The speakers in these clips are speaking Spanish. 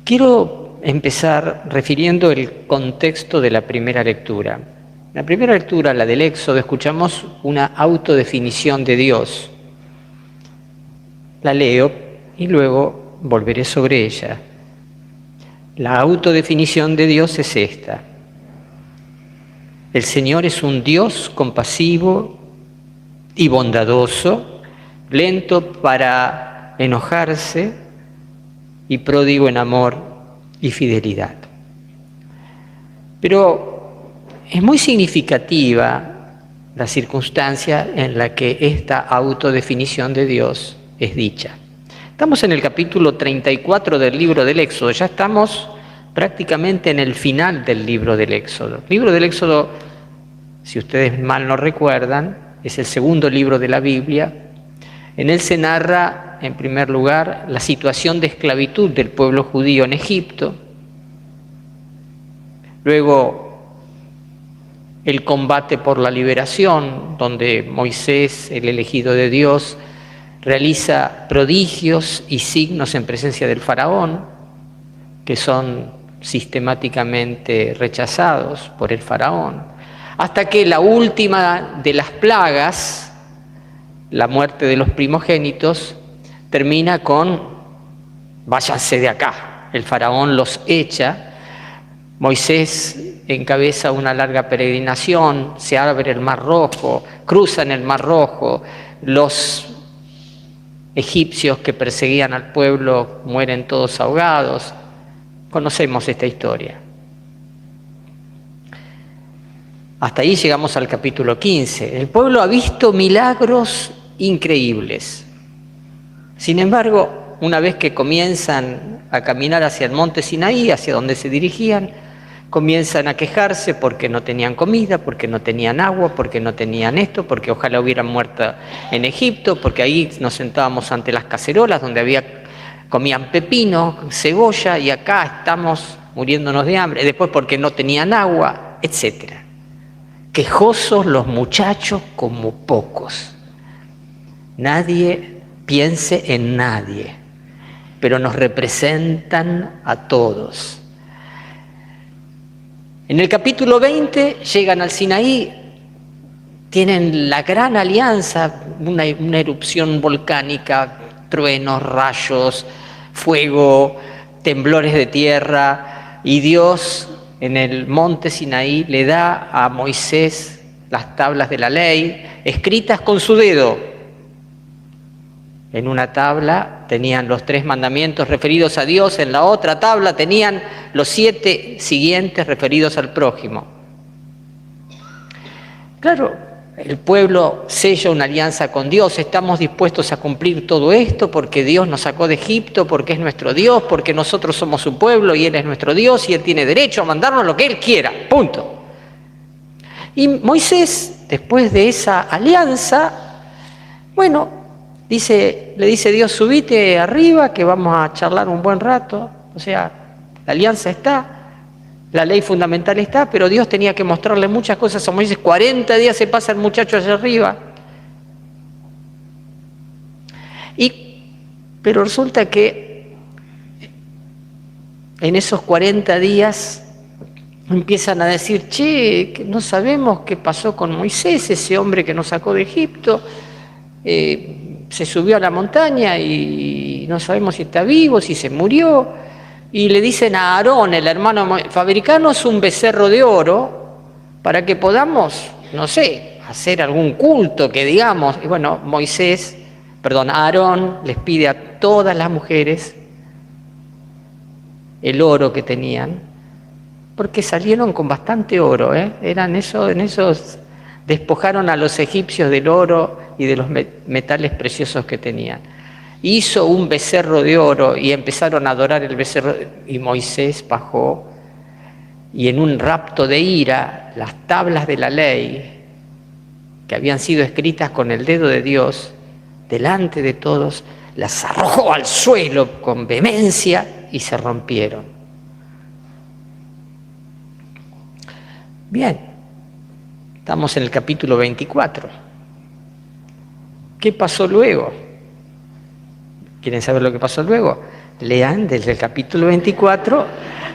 Quiero empezar refiriendo el contexto de la primera lectura. En la primera lectura, la del Éxodo, escuchamos una autodefinición de Dios. La leo y luego volveré sobre ella. La autodefinición de Dios es esta: el Señor es un Dios compasivo y bondadoso, lento para enojarse y pródigo en amor y fidelidad. Pero es muy significativa la circunstancia en la que esta autodefinición de Dios es dicha. Estamos en el capítulo 34 del libro del Éxodo, ya estamos prácticamente en el final del libro del Éxodo. El libro del Éxodo, si ustedes mal no recuerdan, es el segundo libro de la Biblia. En él se narra, en primer lugar, la situación de esclavitud del pueblo judío en Egipto. Luego, el combate por la liberación, donde Moisés, el elegido de Dios, realiza prodigios y signos en presencia del faraón, que son sistemáticamente rechazados por el faraón, hasta que la última de las plagas, la muerte de los primogénitos, termina con váyanse de acá. El faraón los echa, Moisés encabeza una larga peregrinación, se abre el Mar Rojo, cruzan el Mar Rojo, los egipcios que perseguían al pueblo mueren todos ahogados. Conocemos esta historia. Hasta ahí llegamos al capítulo 15. El pueblo ha visto milagros increíbles. Sin embargo, una vez que comienzan a caminar hacia el monte Sinaí, hacia donde se dirigían, comienzan a quejarse porque no tenían comida, porque no tenían agua, porque no tenían esto, porque ojalá hubieran muerto en Egipto, porque ahí nos sentábamos ante las cacerolas donde comían pepino, cebolla, y acá estamos muriéndonos de hambre. Después porque no tenían agua, etcétera. Quejosos los muchachos como pocos. Nadie piense en nadie, pero nos representan a todos. En el capítulo 20 llegan al Sinaí, tienen la gran alianza, una erupción volcánica, truenos, rayos, fuego, temblores de tierra, y Dios en el monte Sinaí le da a Moisés las tablas de la ley, escritas con su dedo. En una tabla tenían los 3 mandamientos referidos a Dios, en la otra tabla tenían los 7 siguientes referidos al prójimo. Claro, el pueblo sella una alianza con Dios, estamos dispuestos a cumplir todo esto porque Dios nos sacó de Egipto, porque es nuestro Dios, porque nosotros somos su pueblo y Él es nuestro Dios y Él tiene derecho a mandarnos lo que Él quiera, punto. Y Moisés, después de esa alianza, bueno, le dice Dios, subite arriba que vamos a charlar un buen rato. O sea, la alianza está, la ley fundamental está, pero Dios tenía que mostrarle muchas cosas a Moisés. 40 días se pasa el muchacho allá arriba. Pero resulta que en esos 40 días empiezan a decir, che, que no sabemos qué pasó con Moisés, ese hombre que nos sacó de Egipto. Se subió a la montaña y no sabemos si está vivo, si se murió. Y le dicen a Aarón, el hermano, fabricanos un becerro de oro para que podamos, no sé, hacer algún culto que digamos. Y bueno, Aarón les pide a todas las mujeres el oro que tenían, porque salieron con bastante oro, despojaron a los egipcios del oro y de los metales preciosos que tenían. Hizo un becerro de oro y empezaron a adorar el becerro, y Moisés bajó y en un rapto de ira las tablas de la ley que habían sido escritas con el dedo de Dios delante de todos las arrojó al suelo con vehemencia y se rompieron. Bien, estamos en el capítulo 24. ¿Qué pasó luego? ¿Quieren saber lo que pasó luego? Lean desde el capítulo 24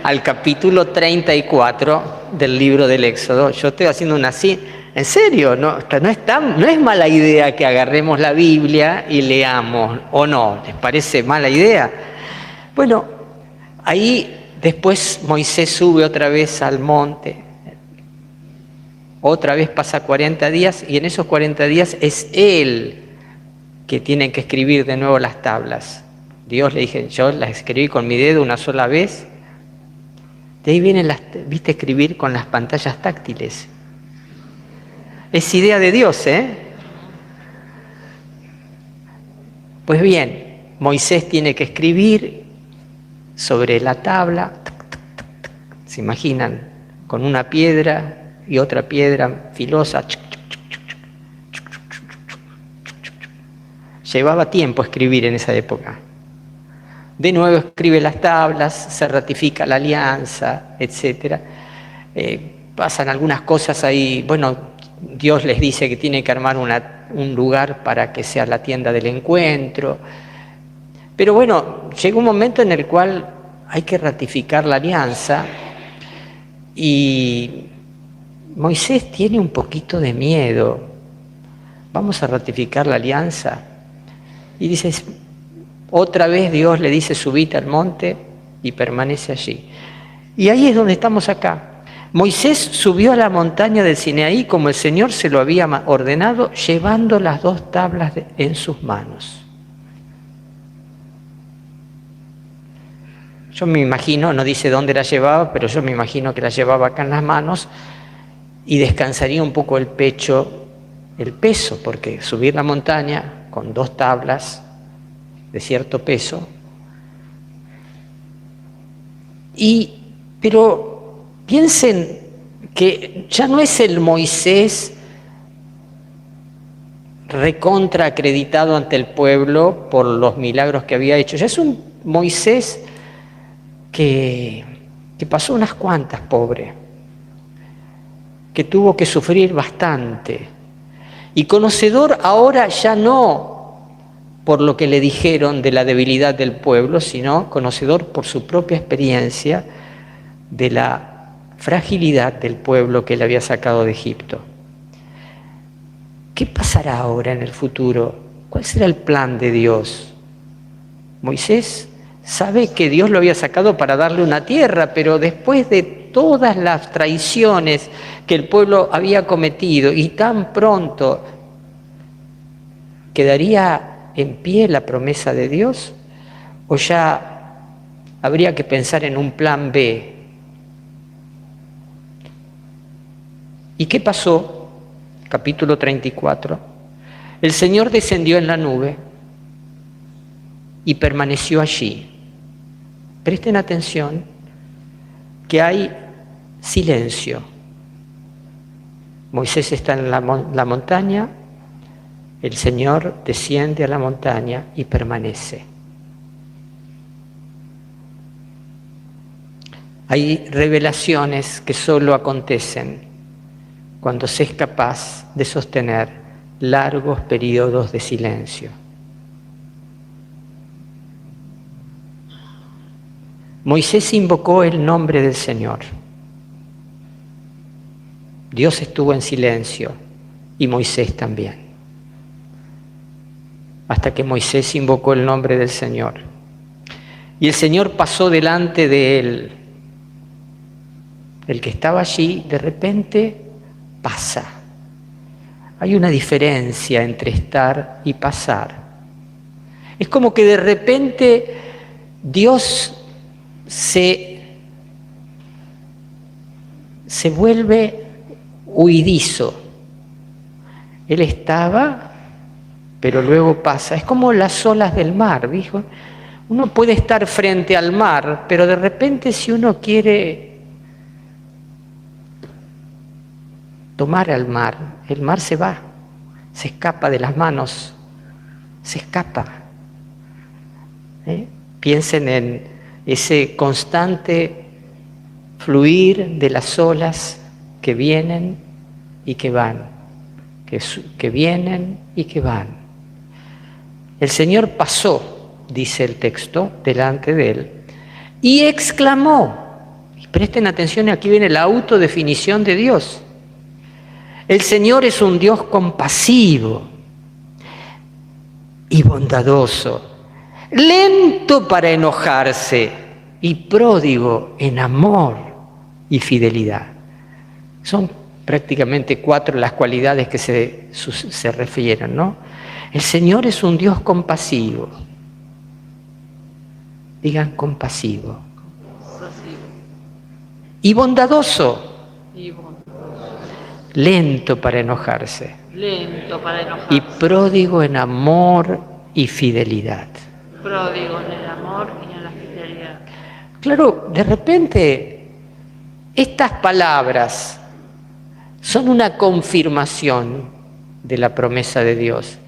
al capítulo 34 del libro del Éxodo. Yo estoy haciendo una así. En serio, no es mala idea que agarremos la Biblia y leamos, ¿o no? ¿Les parece mala idea? Bueno, ahí después Moisés sube otra vez al monte, otra vez pasa 40 días y en esos 40 días es él que tiene que escribir de nuevo las tablas. Dios le dije, yo las escribí con mi dedo una sola vez. De ahí vienen viste, escribir con las pantallas táctiles. Es idea de Dios, ¿eh? Pues bien, Moisés tiene que escribir sobre la tabla, ¿se imaginan? Con una piedra y otra piedra filosa. Llevaba tiempo escribir en esa época. De nuevo escribe las tablas, se ratifica la alianza, etc. Pasan algunas cosas ahí. Bueno, Dios les dice que tiene que armar un lugar para que sea la tienda del encuentro. Pero bueno, llega un momento en el cual hay que ratificar la alianza y Moisés tiene un poquito de miedo. Vamos a ratificar la alianza. Y dice, otra vez Dios le dice, subite al monte y permanece allí. Y ahí es donde estamos acá. Moisés subió a la montaña del Sinaí como el Señor se lo había ordenado, llevando las 2 tablas en sus manos. Yo me imagino, no dice dónde la llevaba, pero yo me imagino que la llevaba acá en las manos y descansaría un poco el pecho, el peso, porque subir la montaña con 2 tablas de cierto peso. Pero piensen que ya no es el Moisés recontra acreditado ante el pueblo por los milagros que había hecho, ya es un Moisés que pasó unas cuantas, pobre, que tuvo que sufrir bastante, y conocedor ahora ya no por lo que le dijeron de la debilidad del pueblo, sino conocedor por su propia experiencia de la fragilidad del pueblo que él había sacado de Egipto. ¿Qué pasará ahora en el futuro? ¿Cuál será el plan de Dios? Moisés sabe que Dios lo había sacado para darle una tierra, pero después de todas las traiciones que el pueblo había cometido y tan pronto, ¿quedaría en pie la promesa de Dios? ¿O ya habría que pensar en un plan B? ¿Y qué pasó? Capítulo 34. El Señor descendió en la nube y permaneció allí. Presten atención que hay silencio. Moisés está en la montaña, el Señor desciende a la montaña y permanece. Hay revelaciones que solo acontecen cuando se es capaz de sostener largos periodos de silencio. Moisés invocó el nombre del Señor. Dios estuvo en silencio y Moisés también. Hasta que Moisés invocó el nombre del Señor. Y el Señor pasó delante de él. El que estaba allí, de repente, pasa. Hay una diferencia entre estar y pasar. Es como que de repente Dios se vuelve huidizo. Él estaba, pero luego pasa. Es como las olas del mar, dijo. Uno puede estar frente al mar, pero de repente si uno quiere tomar al mar, el mar se va, se escapa de las manos, se escapa. Piensen en ese constante fluir de las olas que vienen y que van, que vienen y que van. El Señor pasó dice el texto, delante de él, y exclamó, y presten atención, aquí viene la autodefinición de Dios: el Señor es un Dios compasivo y bondadoso, lento para enojarse y pródigo en amor y fidelidad. Son prácticamente 4 las cualidades que se refieren, ¿no? El Señor es un Dios compasivo. Digan compasivo. Y bondadoso. Lento para enojarse. Y pródigo en amor y fidelidad. Pródigo en el amor y en la fidelidad. Claro, de repente estas palabras son una confirmación de la promesa de Dios.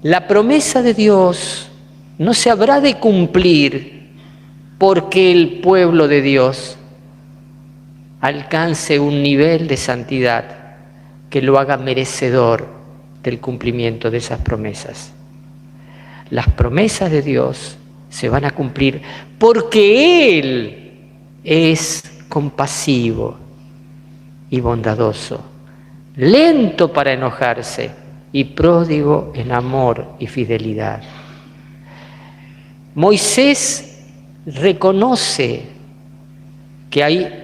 La promesa de Dios no se habrá de cumplir porque el pueblo de Dios alcance un nivel de santidad que lo haga merecedor del cumplimiento de esas promesas. Las promesas de Dios se van a cumplir porque Él es compasivo y bondadoso, lento para enojarse y pródigo en amor y fidelidad. Moisés reconoce que hay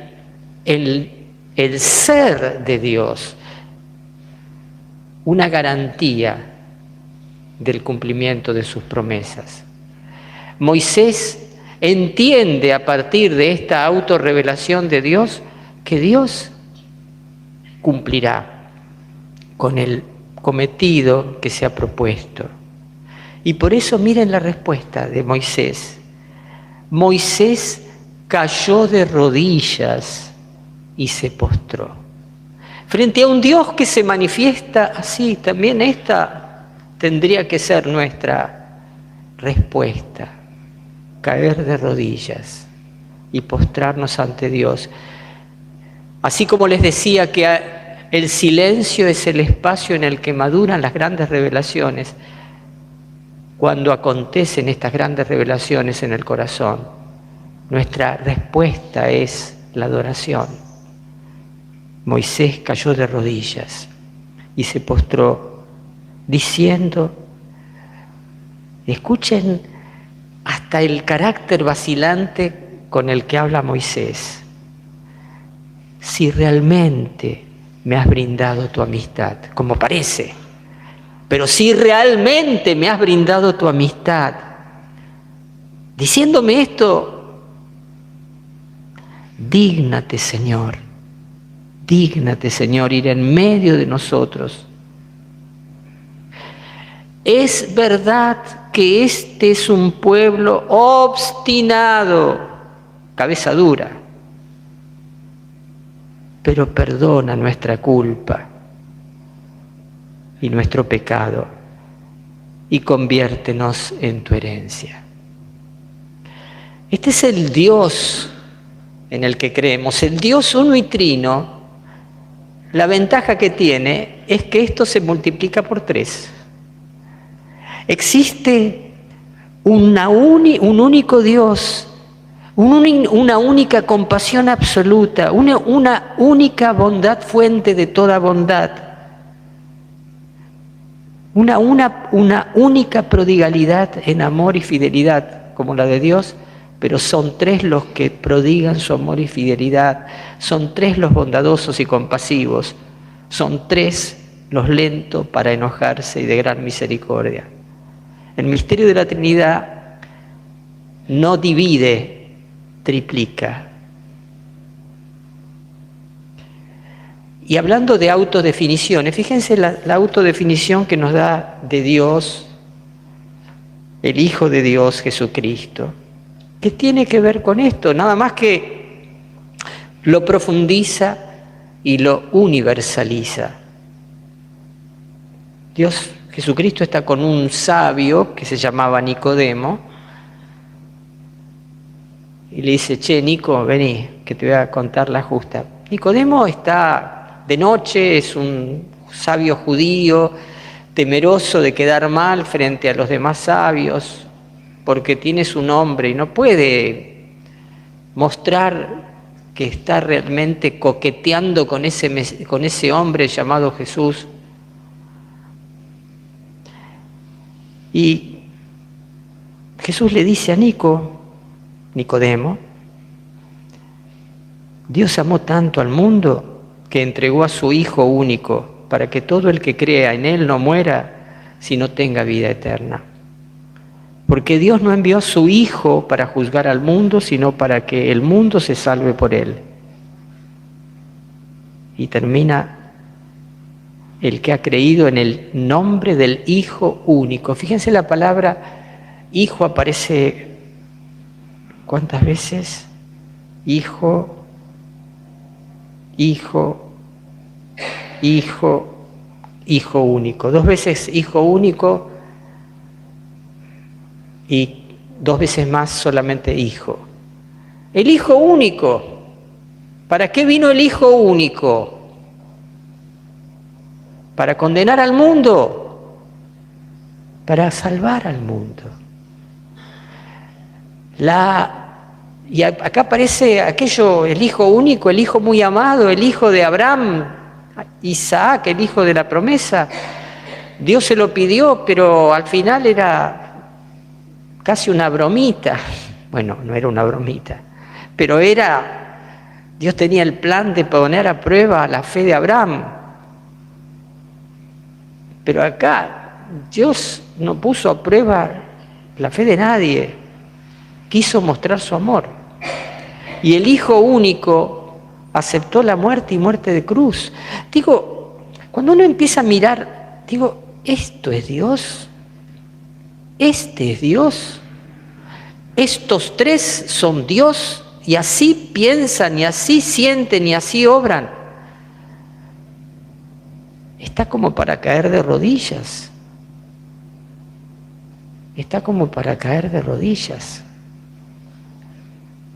el ser de Dios, una garantía del cumplimiento de sus promesas. Moisés entiende a partir de esta autorrevelación de Dios que Dios cumplirá con el cometido que se ha propuesto. Y por eso miren la respuesta de Moisés. Moisés cayó de rodillas y se postró. Frente a un Dios que se manifiesta así, también esta tendría que ser nuestra respuesta: caer de rodillas y postrarnos ante Dios. Así como les decía que el silencio es el espacio en el que maduran las grandes revelaciones, cuando acontecen estas grandes revelaciones en el corazón, nuestra respuesta es la adoración. Moisés cayó de rodillas y se postró, diciendo, escuchen hasta el carácter vacilante con el que habla Moisés: si realmente me has brindado tu amistad, como parece, pero si realmente me has brindado tu amistad, diciéndome esto, dígnate, Señor, ir en medio de nosotros. Es verdad que este es un pueblo obstinado, cabeza dura, pero perdona nuestra culpa y nuestro pecado y conviértenos en tu herencia. Este es el Dios en el que creemos, el Dios uno y trino. La ventaja que tiene es que esto se multiplica por 3. Existe un único Dios, una única compasión absoluta, una única bondad, fuente de toda bondad, una única prodigalidad en amor y fidelidad como la de Dios, pero son 3 los que prodigan su amor y fidelidad, son 3 los bondadosos y compasivos, son 3 los lentos para enojarse y de gran misericordia. El misterio de la Trinidad no divide, triplica. Y hablando de autodefiniciones, fíjense la autodefinición que nos da de Dios, el Hijo de Dios, Jesucristo. ¿Qué tiene que ver con esto? Nada más que lo profundiza y lo universaliza. Dios, Jesucristo, está con un sabio que se llamaba Nicodemo y le dice: che, Nico, vení, que te voy a contar la justa. Nicodemo está de noche, es un sabio judío, temeroso de quedar mal frente a los demás sabios, porque tiene su nombre y no puede mostrar que está realmente coqueteando con ese hombre llamado Jesús. Y Jesús le dice a Nicodemo, Dios amó tanto al mundo que entregó a su Hijo único para que todo el que crea en Él no muera, sino tenga vida eterna. Porque Dios no envió a su Hijo para juzgar al mundo, sino para que el mundo se salve por Él. Y termina: el que ha creído en el nombre del Hijo único. Fíjense, la palabra Hijo aparece ¿cuántas veces? Hijo, Hijo, Hijo, Hijo único. 2 veces Hijo único y 2 veces más solamente Hijo. El Hijo único. ¿Para qué vino el Hijo único? ¿Para condenar al mundo? Para salvar al mundo. Y acá aparece aquello, el Hijo único, el Hijo muy amado, el Hijo de Abraham, Isaac, el Hijo de la promesa. Dios se lo pidió, pero al final era casi una bromita. Bueno, no era una bromita, pero Dios tenía el plan de poner a prueba la fe de Abraham. Pero acá Dios no puso a prueba la fe de nadie, quiso mostrar su amor. Y el Hijo único aceptó la muerte y muerte de cruz. Digo, cuando uno empieza a mirar, digo, ¿esto es Dios? ¿Este es Dios? ¿Estos 3 son Dios? Y así piensan, y así sienten, y así obran. Está como para caer de rodillas. Está como para caer de rodillas.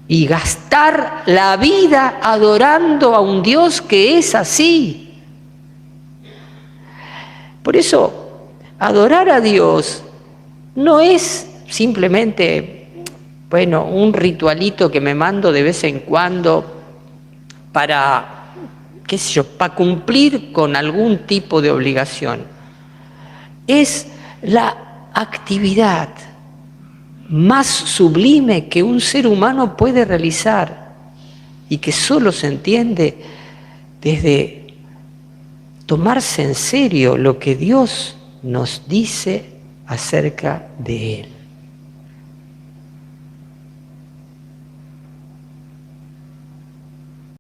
Y gastar la vida adorando a un Dios que es así. Por eso, adorar a Dios no es simplemente, un ritualito que me mando de vez en cuando para para cumplir con algún tipo de obligación. Es la actividad más sublime que un ser humano puede realizar y que solo se entiende desde tomarse en serio lo que Dios nos dice acerca de Él.